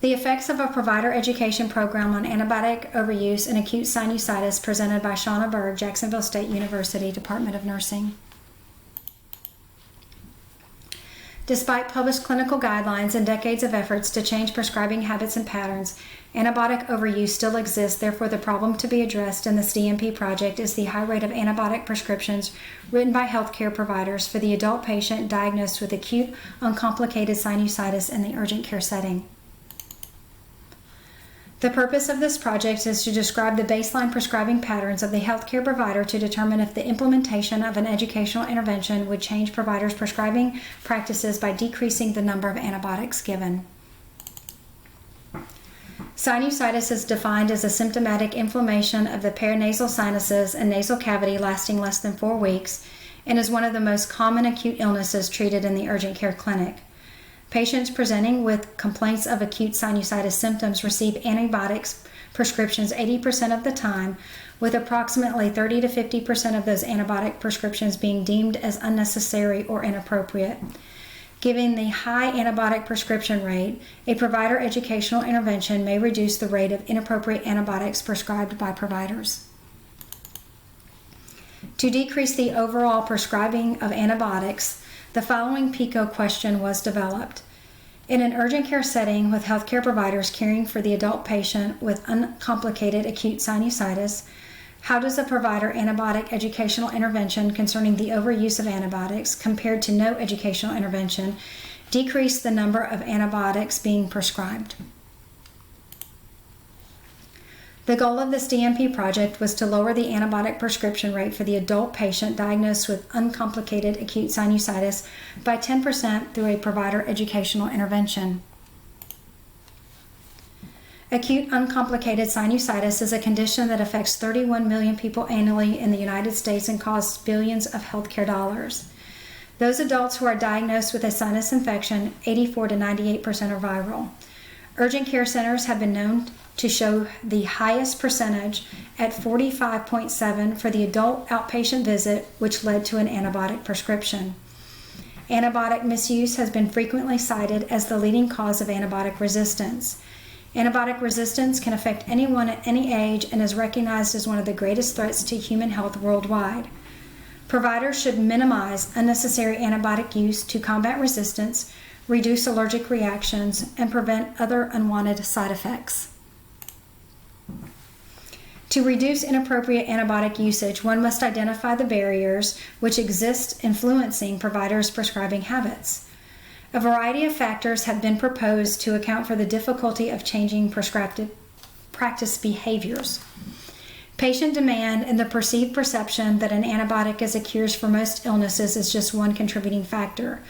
The effects of a provider education program on antibiotic overuse and acute sinusitis, presented by Shauna Berg, Jacksonville State University, Department of Nursing. Despite published clinical guidelines and decades of efforts to change prescribing habits and patterns, antibiotic overuse still exists. Therefore, the problem to be addressed in this DMP project is the high rate of antibiotic prescriptions written by healthcare providers for the adult patient diagnosed with acute, uncomplicated sinusitis in the urgent care setting. The purpose of this project is to describe the baseline prescribing patterns of the healthcare provider to determine if the implementation of an educational intervention would change providers' prescribing practices by decreasing the number of antibiotics given. Sinusitis is defined as a symptomatic inflammation of the paranasal sinuses and nasal cavity lasting less than 4 weeks and is one of the most common acute illnesses treated in the urgent care clinic. Patients presenting with complaints of acute sinusitis symptoms receive antibiotics prescriptions 80% of the time, with approximately 30 to 50% of those antibiotic prescriptions being deemed as unnecessary or inappropriate. Given the high antibiotic prescription rate, a provider educational intervention may reduce the rate of inappropriate antibiotics prescribed by providers. To decrease the overall prescribing of antibiotics, the following PICO question was developed. In an urgent care setting with healthcare providers caring for the adult patient with uncomplicated acute sinusitis, how does a provider antibiotic educational intervention concerning the overuse of antibiotics compared to no educational intervention decrease the number of antibiotics being prescribed? The goal of this DMP project was to lower the antibiotic prescription rate for the adult patient diagnosed with uncomplicated acute sinusitis by 10% through a provider educational intervention. Acute uncomplicated sinusitis is a condition that affects 31 million people annually in the United States and costs billions of healthcare dollars. Those adults who are diagnosed with a sinus infection, 84 to 98% are viral. Urgent care centers have been known to show the highest percentage at 45.7 for the adult outpatient visit, which led to an antibiotic prescription. Antibiotic misuse has been frequently cited as the leading cause of antibiotic resistance. Antibiotic resistance can affect anyone at any age and is recognized as one of the greatest threats to human health worldwide. Providers should minimize unnecessary antibiotic use to combat resistance, reduce allergic reactions, and prevent other unwanted side effects. To reduce inappropriate antibiotic usage, one must identify the barriers which exist influencing providers' prescribing habits. A variety of factors have been proposed to account for the difficulty of changing prescribed practice behaviors. Patient demand and the perceived perception that an antibiotic is a cure for most illnesses is just one contributing factor.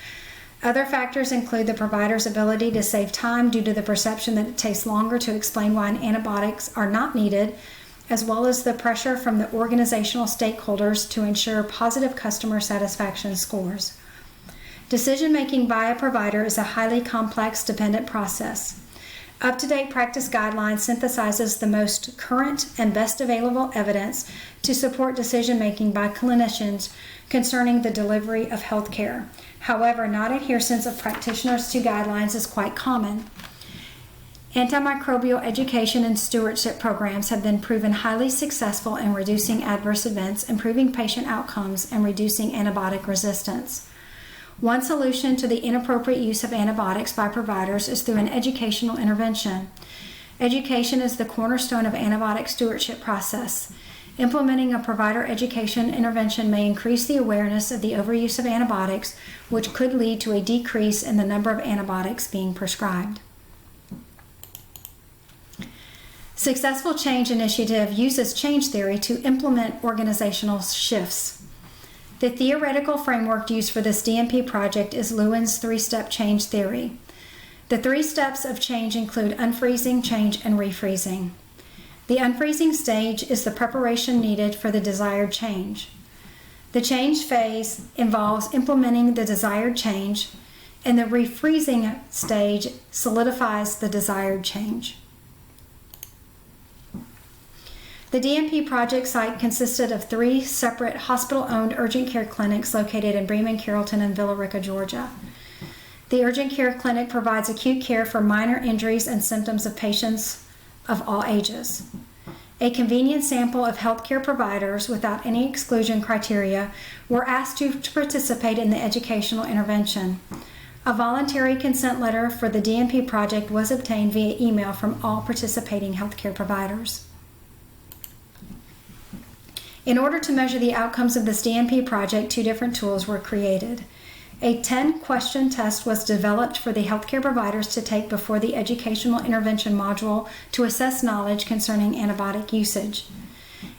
Other factors include the provider's ability to save time due to the perception that it takes longer to explain why antibiotics are not needed, as well as the pressure from the organizational stakeholders to ensure positive customer satisfaction scores. Decision-making by a provider is a highly complex, dependent process. Up-to-date practice guidelines synthesizes the most current and best available evidence to support decision-making by clinicians concerning the delivery of health care. However, non-adherence of practitioners to guidelines is quite common. Antimicrobial education and stewardship programs have been proven highly successful in reducing adverse events, improving patient outcomes, and reducing antibiotic resistance. One solution to the inappropriate use of antibiotics by providers is through an educational intervention. Education is the cornerstone of antibiotic stewardship process. Implementing a provider education intervention may increase the awareness of the overuse of antibiotics, which could lead to a decrease in the number of antibiotics being prescribed. Successful Change Initiative uses change theory to implement organizational shifts. The theoretical framework used for this DMP project is Lewin's three-step change theory. The 3 steps of change include unfreezing, change, and refreezing. The unfreezing stage is the preparation needed for the desired change. The change phase involves implementing the desired change, and the refreezing stage solidifies the desired change. The DMP project site consisted of 3 separate hospital-owned urgent care clinics located in Bremen, Carrollton, and Villa Rica, Georgia. The urgent care clinic provides acute care for minor injuries and symptoms of patients of all ages. A convenient sample of healthcare providers without any exclusion criteria were asked to participate in the educational intervention. A voluntary consent letter for the DNP project was obtained via email from all participating healthcare providers. In order to measure the outcomes of this DNP project, 2 different tools were created. A 10-question test was developed for the healthcare providers to take before the educational intervention module to assess knowledge concerning antibiotic usage.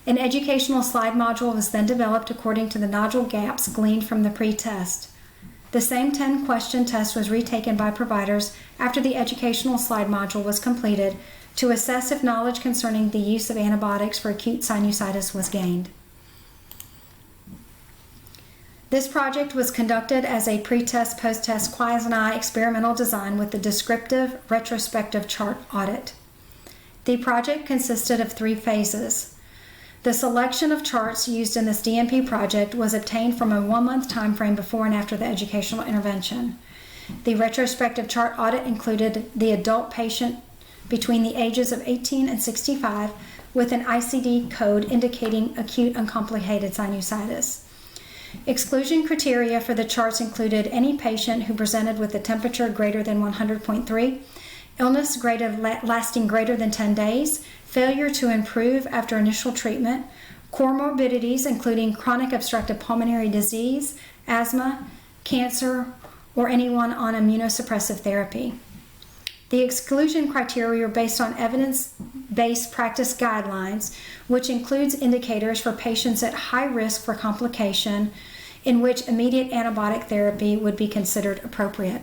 An educational slide module was then developed according to the nodule gaps gleaned from the pre-test. The same 10-question test was retaken by providers after the educational slide module was completed to assess if knowledge concerning the use of antibiotics for acute sinusitis was gained. This project was conducted as a pre-test, post-test quasi-experimental design with the descriptive retrospective chart audit. The project consisted of 3 phases. The selection of charts used in this DNP project was obtained from a 1-month time frame before and after the educational intervention. The retrospective chart audit included the adult patient between the ages of 18 and 65 with an ICD code indicating acute uncomplicated sinusitis. Exclusion criteria for the charts included any patient who presented with a temperature greater than 100.3, illness lasting greater than 10 days, failure to improve after initial treatment, comorbidities including chronic obstructive pulmonary disease, asthma, cancer, or anyone on immunosuppressive therapy. The exclusion criteria are based on evidence-based practice guidelines, which includes indicators for patients at high risk for complication in which immediate antibiotic therapy would be considered appropriate.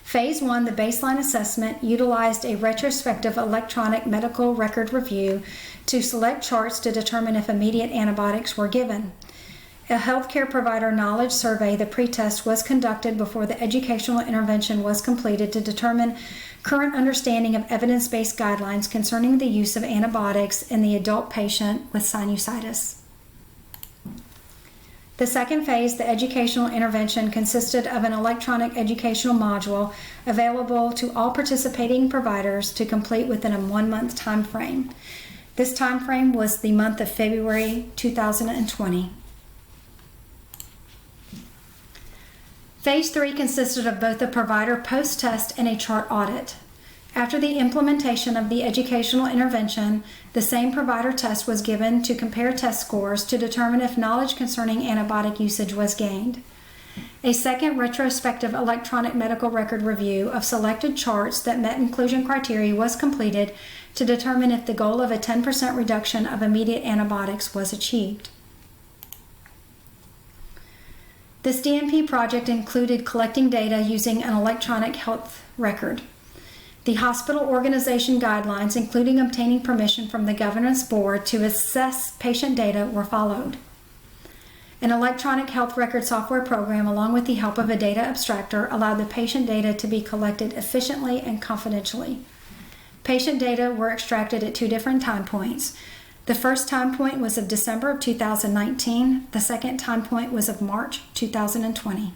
Phase 1, the baseline assessment, utilized a retrospective electronic medical record review to select charts to determine if immediate antibiotics were given. A healthcare provider knowledge survey, the pretest, was conducted before the educational intervention was completed to determine current understanding of evidence-based guidelines concerning the use of antibiotics in the adult patient with sinusitis. The second phase, the educational intervention, consisted of an electronic educational module available to all participating providers to complete within a 1-month time frame. This time frame was the month of February 2020. Phase 3 consisted of both a provider post-test and a chart audit. After the implementation of the educational intervention, the same provider test was given to compare test scores to determine if knowledge concerning antibiotic usage was gained. A second retrospective electronic medical record review of selected charts that met inclusion criteria was completed to determine if the goal of a 10% reduction of immediate antibiotics was achieved. This DNP project included collecting data using an electronic health record. The hospital organization guidelines, including obtaining permission from the governance board to assess patient data, were followed. An electronic health record software program, along with the help of a data abstractor, allowed the patient data to be collected efficiently and confidentially. Patient data were extracted at 2 different time points. The first time point was of December of 2019. The second time point was of March 2020.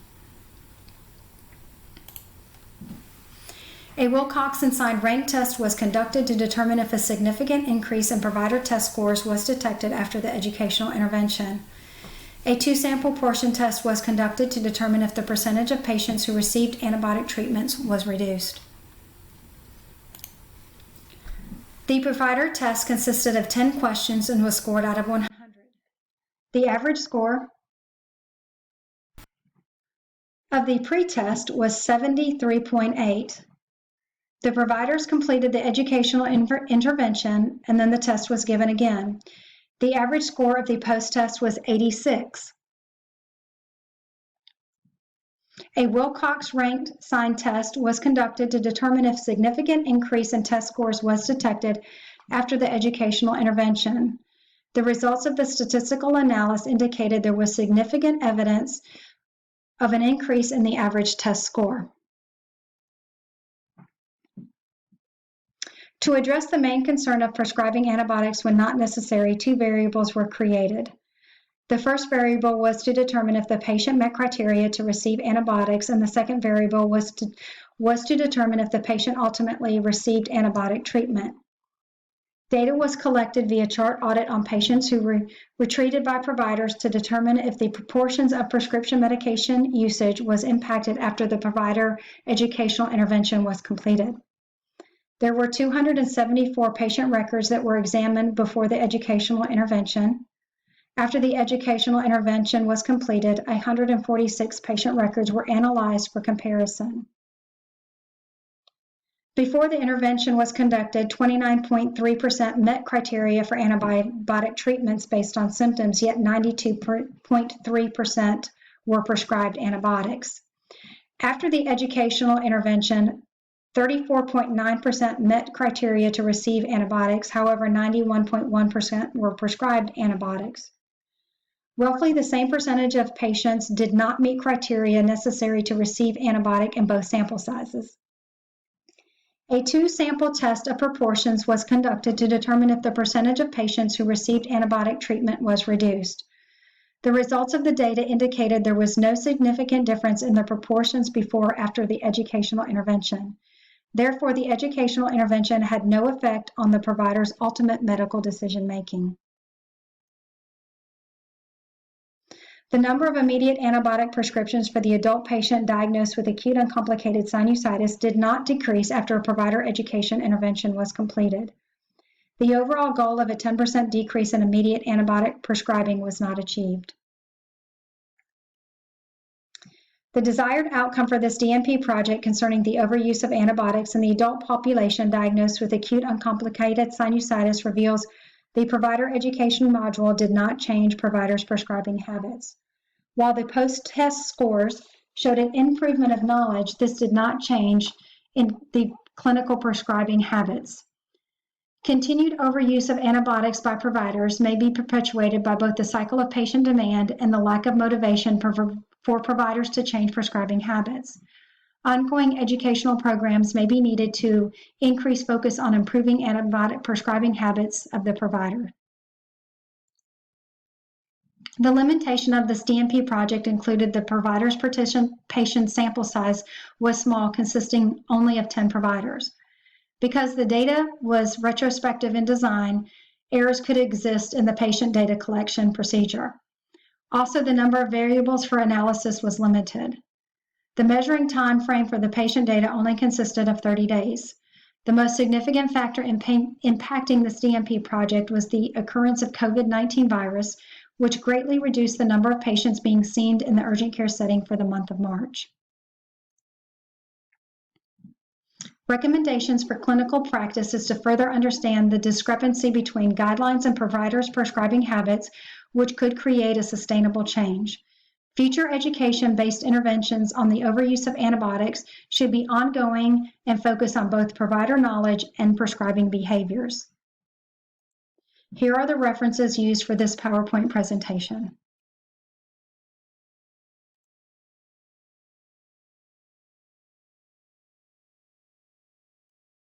A Wilcoxon-signed rank test was conducted to determine if a significant increase in provider test scores was detected after the educational intervention. A 2-sample portion test was conducted to determine if the percentage of patients who received antibiotic treatments was reduced. The provider test consisted of 10 questions and was scored out of 100. The average score of the pretest was 73.8. The providers completed the educational intervention and then the test was given again. The average score of the post-test was 86. A Wilcox ranked sign test was conducted to determine if significant increase in test scores was detected after the educational intervention. The results of the statistical analysis indicated there was significant evidence of an increase in the average test score. To address the main concern of prescribing antibiotics when not necessary, 2 variables were created. The first variable was to determine if the patient met criteria to receive antibiotics, and the second variable was to determine if the patient ultimately received antibiotic treatment. Data was collected via chart audit on patients who were treated by providers to determine if the proportions of prescription medication usage was impacted after the provider educational intervention was completed. There were 274 patient records that were examined before the educational intervention. After the educational intervention was completed, 146 patient records were analyzed for comparison. Before the intervention was conducted, 29.3% met criteria for antibiotic treatments based on symptoms, yet 92.3% were prescribed antibiotics. After the educational intervention, 34.9% met criteria to receive antibiotics, however, 91.1% were prescribed antibiotics. Roughly the same percentage of patients did not meet criteria necessary to receive antibiotic in both sample sizes. A two-sample test of proportions was conducted to determine if the percentage of patients who received antibiotic treatment was reduced. The results of the data indicated there was no significant difference in the proportions before or after the educational intervention. Therefore, the educational intervention had no effect on the provider's ultimate medical decision-making. The number of immediate antibiotic prescriptions for the adult patient diagnosed with acute uncomplicated sinusitis did not decrease after a provider education intervention was completed. The overall goal of a 10% decrease in immediate antibiotic prescribing was not achieved. The desired outcome for this DNP project concerning the overuse of antibiotics in the adult population diagnosed with acute uncomplicated sinusitis reveals the provider education module did not change providers' prescribing habits. While the post-test scores showed an improvement of knowledge, this did not change in the clinical prescribing habits. Continued overuse of antibiotics by providers may be perpetuated by both the cycle of patient demand and the lack of motivation for providers to change prescribing habits. Ongoing educational programs may be needed to increase focus on improving antibiotic prescribing habits of the provider. The limitation of this DNP project included the provider's participation sample size was small, consisting only of 10 providers. Because the data was retrospective in design, errors could exist in the patient data collection procedure. Also, the number of variables for analysis was limited. The measuring time frame for the patient data only consisted of 30 days. The most significant factor impacting this DNP project was the occurrence of COVID-19 virus, which greatly reduced the number of patients being seen in the urgent care setting for the month of March. Recommendations for clinical practice is to further understand the discrepancy between guidelines and providers' prescribing habits, which could create a sustainable change. Future education-based interventions on the overuse of antibiotics should be ongoing and focus on both provider knowledge and prescribing behaviors. Here are the references used for this PowerPoint presentation.